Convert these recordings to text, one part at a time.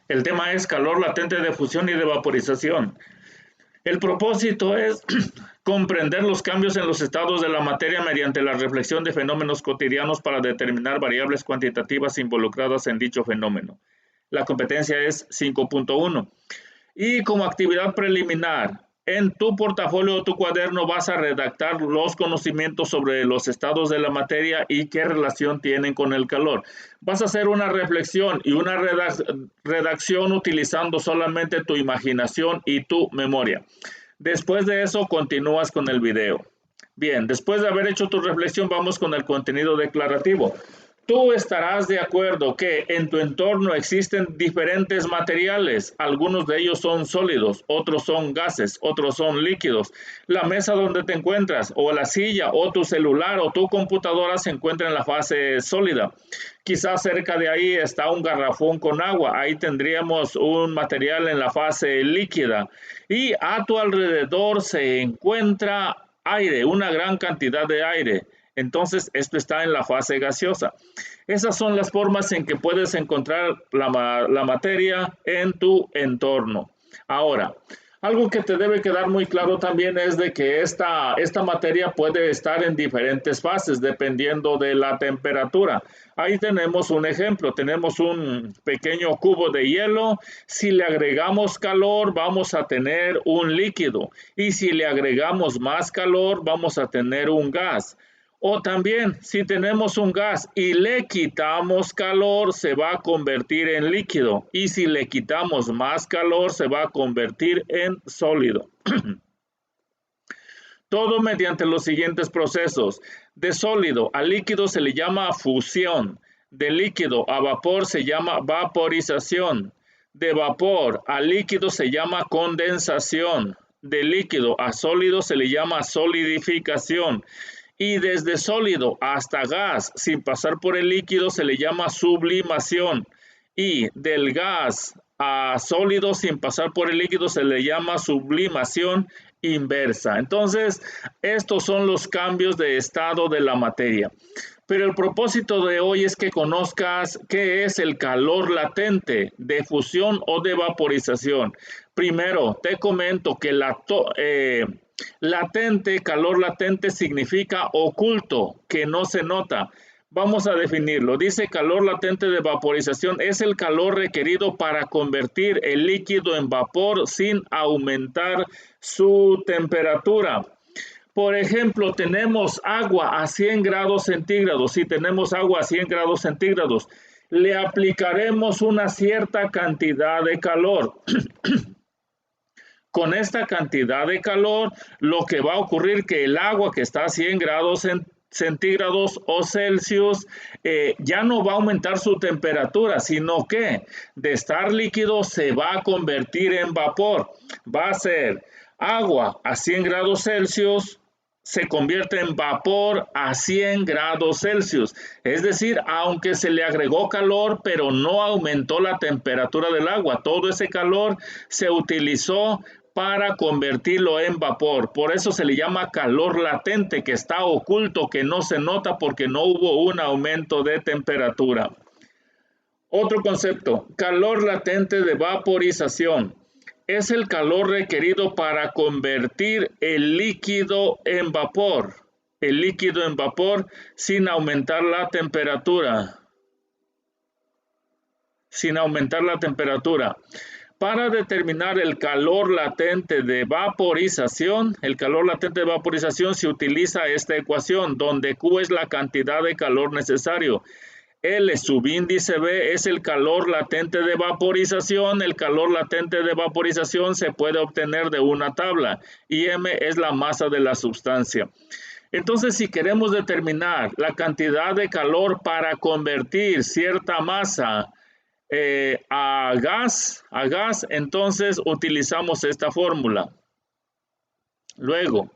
El tema es calor latente de fusión y de vaporización. El propósito es comprender los cambios en los estados de la materia mediante la reflexión de fenómenos cotidianos para determinar variables cuantitativas involucradas en dicho fenómeno. La competencia es 5.1. Y como actividad preliminar, en tu portafolio o tu cuaderno vas a redactar los conocimientos sobre los estados de la materia y qué relación tienen con el calor. Vas a hacer una reflexión y una redacción utilizando solamente tu imaginación y tu memoria. Después de eso, continúas con el video. Bien, después de haber hecho tu reflexión, vamos con el contenido declarativo. Tú estarás de acuerdo que en tu entorno existen diferentes materiales, algunos de ellos son sólidos, otros son gases, otros son líquidos. La mesa donde te encuentras, o la silla, o tu celular, o tu computadora se encuentra en la fase sólida. Quizás cerca de ahí está un garrafón con agua, ahí tendríamos un material en la fase líquida. Y a tu alrededor se encuentra aire, una gran cantidad de aire. Entonces, esto está en la fase gaseosa. Esas son las formas en que puedes encontrar la materia en tu entorno. Ahora, algo que te debe quedar muy claro también es de que esta materia puede estar en diferentes fases dependiendo de la temperatura. Ahí tenemos un ejemplo, tenemos un pequeño cubo de hielo. Si le agregamos calor, vamos a tener un líquido. Y si le agregamos más calor, vamos a tener un gas. O también, si tenemos un gas y le quitamos calor, se va a convertir en líquido. Y si le quitamos más calor, se va a convertir en sólido. Todo mediante los siguientes procesos. De sólido a líquido se le llama fusión. De líquido a vapor se llama vaporización. De vapor a líquido se llama condensación. De líquido a sólido se le llama solidificación. Y desde sólido hasta gas, sin pasar por el líquido, se le llama sublimación. Y del gas a sólido, sin pasar por el líquido, se le llama sublimación inversa. Entonces, estos son los cambios de estado de la materia. Pero el propósito de hoy es que conozcas qué es el calor latente, de fusión o de vaporización. Primero, te comento que latente, calor latente significa oculto, que no se nota. Vamos a definirlo. Dice calor latente de vaporización es el calor requerido para convertir el líquido en vapor sin aumentar su temperatura. Por ejemplo, tenemos agua a 100 grados centígrados. Si tenemos agua a 100 grados centígrados, le aplicaremos una cierta cantidad de calor. Con esta cantidad de calor, lo que va a ocurrir es que el agua que está a 100 grados centígrados o Celsius ya no va a aumentar su temperatura, sino que de estar líquido se va a convertir en vapor. Va a ser agua a 100 grados Celsius, se convierte en vapor a 100 grados Celsius. Es decir, aunque se le agregó calor, pero no aumentó la temperatura del agua. Todo ese calor se utilizó para convertirlo en vapor. Por eso se le llama calor latente, que está oculto, que no se nota porque no hubo un aumento de temperatura. Otro concepto, calor latente de vaporización. Es el calor requerido para convertir el líquido en vapor. El líquido en vapor sin aumentar la temperatura. Sin aumentar la temperatura. Para determinar el calor latente de vaporización, se utiliza esta ecuación, donde Q es la cantidad de calor necesario. L subíndice B es el calor latente de vaporización. El calor latente de vaporización se puede obtener de una tabla y M es la masa de la sustancia. Entonces, si queremos determinar la cantidad de calor para convertir cierta masa a gas, entonces utilizamos esta fórmula. Luego,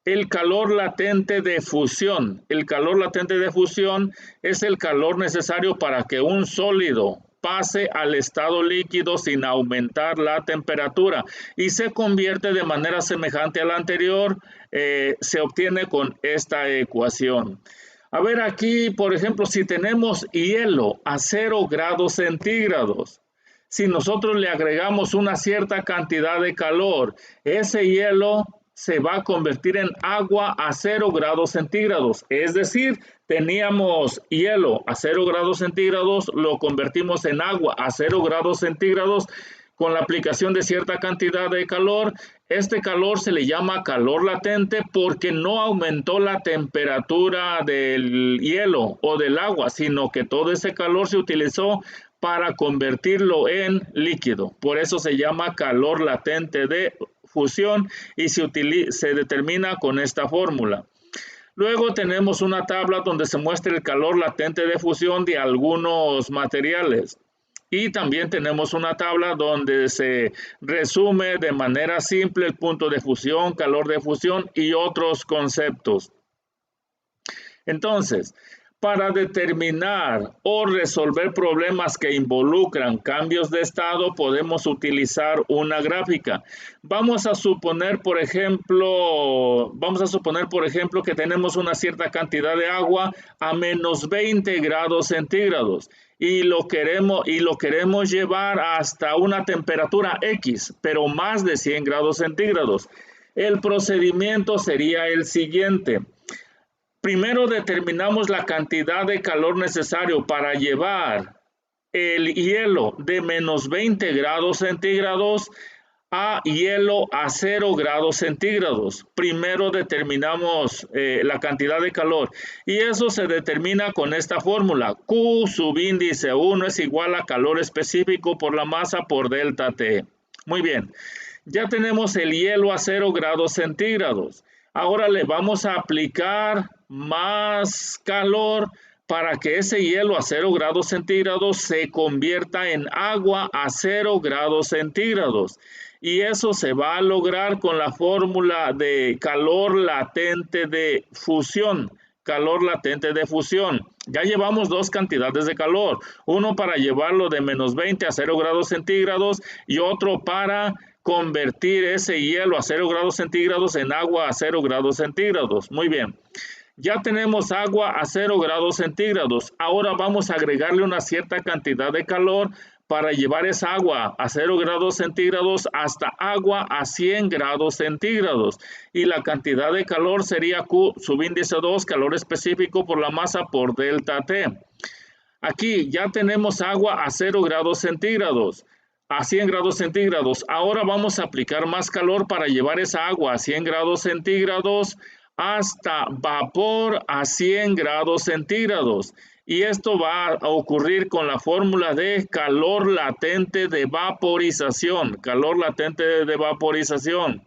el calor latente de fusión. El calor latente de fusión es el calor necesario para que un sólido pase al estado líquido sin aumentar la temperatura y se convierte de manera semejante a la anterior, se obtiene con esta ecuación. A ver aquí, por ejemplo, si tenemos hielo a 0 grados centígrados, si nosotros le agregamos una cierta cantidad de calor, ese hielo se va a convertir en agua a 0 grados centígrados. Es decir, teníamos hielo a 0 grados centígrados, lo convertimos en agua a 0 grados centígrados con la aplicación de cierta cantidad de calor. Este calor se le llama calor latente porque no aumentó la temperatura del hielo o del agua, sino que todo ese calor se utilizó para convertirlo en líquido. Por eso se llama calor latente de fusión y se determina con esta fórmula. Luego tenemos una tabla donde se muestra el calor latente de fusión de algunos materiales. Y también tenemos una tabla donde se resume de manera simple el punto de fusión, calor de fusión y otros conceptos. Entonces, para determinar o resolver problemas que involucran cambios de estado, podemos utilizar una gráfica. Vamos a suponer, por ejemplo, que tenemos una cierta cantidad de agua a menos 20 grados centígrados y lo queremos llevar hasta una temperatura X, pero más de 100 grados centígrados. El procedimiento sería el siguiente. Primero determinamos la cantidad de calor necesario para llevar el hielo de menos 20 grados centígrados a hielo a 0 grados centígrados. Primero determinamos la cantidad de calor y eso se determina con esta fórmula. Q subíndice 1 es igual a calor específico por la masa por delta T. Muy bien, ya tenemos el hielo a 0 grados centígrados. Ahora le vamos a aplicar más calor para que ese hielo a 0 grados centígrados se convierta en agua a 0 grados centígrados. Y eso se va a lograr con la fórmula de calor latente de fusión. Calor latente de fusión. Ya llevamos dos cantidades de calor. Uno para llevarlo de menos 20 a 0 grados centígrados y otro para convertir ese hielo a 0 grados centígrados en agua a 0 grados centígrados. Muy bien. Ya tenemos agua a 0 grados centígrados. Ahora vamos a agregarle una cierta cantidad de calor para llevar esa agua a 0 grados centígrados hasta agua a 100 grados centígrados. Y la cantidad de calor sería Q subíndice 2, calor específico por la masa por delta T. Aquí ya tenemos agua a 0 grados centígrados, a 100 grados centígrados. Ahora vamos a aplicar más calor para llevar esa agua a 100 grados centígrados hasta vapor a 100 grados centígrados. Y esto va a ocurrir con la fórmula de calor latente de vaporización. Calor latente de vaporización.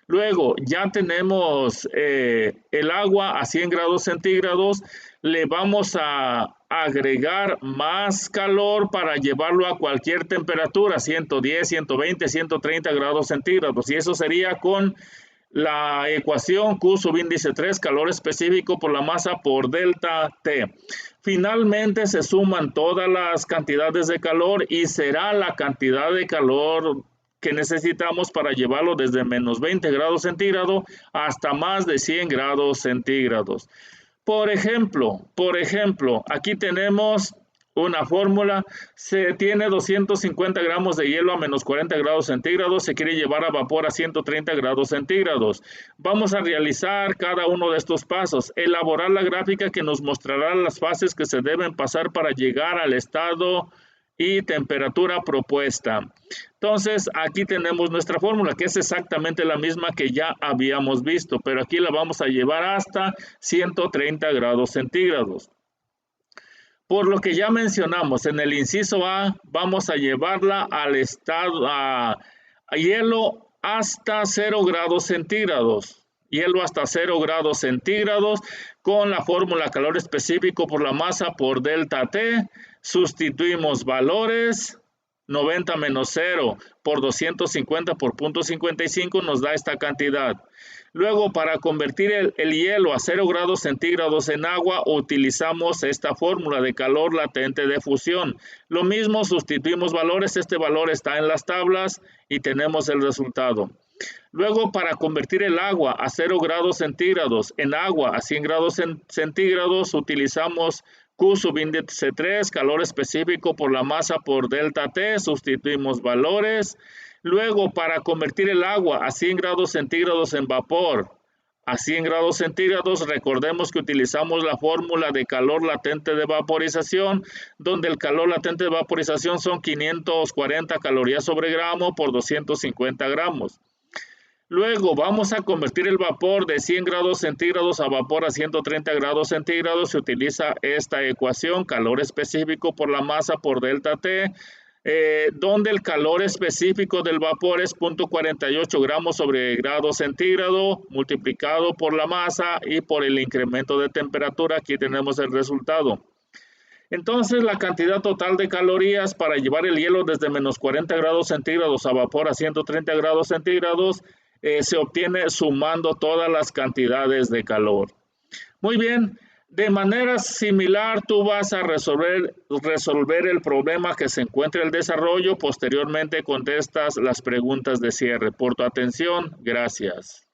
Luego ya tenemos el agua a 100 grados centígrados. Le vamos a agregar más calor para llevarlo a cualquier temperatura, 110, 120, 130 grados centígrados. Y eso sería con la ecuación Q subíndice 3, calor específico por la masa por delta T. Finalmente se suman todas las cantidades de calor y será la cantidad de calor que necesitamos para llevarlo desde menos 20 grados centígrados hasta más de 100 grados centígrados. Por ejemplo, aquí tenemos una fórmula. Se tiene 250 gramos de hielo a menos 40 grados centígrados. Se quiere llevar a vapor a 130 grados centígrados. Vamos a realizar cada uno de estos pasos. Elaborar la gráfica que nos mostrará las fases que se deben pasar para llegar al estado y temperatura propuesta. Entonces, aquí tenemos nuestra fórmula, que es exactamente la misma que ya habíamos visto, pero aquí la vamos a llevar hasta 130 grados centígrados. Por lo que ya mencionamos, en el inciso A, vamos a llevarla al estado a hielo hasta 0 grados centígrados. Hielo hasta 0 grados centígrados con la fórmula calor específico por la masa por delta T. Sustituimos valores. 90 menos 0 por 250 por 0.55 nos da esta cantidad. Luego, para convertir el hielo a 0 grados centígrados en agua, utilizamos esta fórmula de calor latente de fusión. Lo mismo, sustituimos valores. Este valor está en las tablas y tenemos el resultado. Luego, para convertir el agua a 0 grados centígrados en agua a 100 grados centígrados, utilizamos Q subíndice 3, calor específico por la masa por delta T, sustituimos valores. Luego, para convertir el agua a 100 grados centígrados en vapor a 100 grados centígrados, recordemos que utilizamos la fórmula de calor latente de vaporización, donde el calor latente de vaporización son 540 calorías sobre gramo por 250 gramos. Luego vamos a convertir el vapor de 100 grados centígrados a vapor a 130 grados centígrados. Se utiliza esta ecuación, calor específico por la masa por delta T, donde el calor específico del vapor es 0.48 gramos sobre grado centígrado multiplicado por la masa y por el incremento de temperatura. Aquí tenemos el resultado. Entonces, la cantidad total de calorías para llevar el hielo desde menos 40 grados centígrados a vapor a 130 grados centígrados se obtiene sumando todas las cantidades de calor. Muy bien. De manera similar, tú vas a resolver el problema que se encuentra en el desarrollo. Posteriormente contestas las preguntas de cierre. Por tu atención, gracias.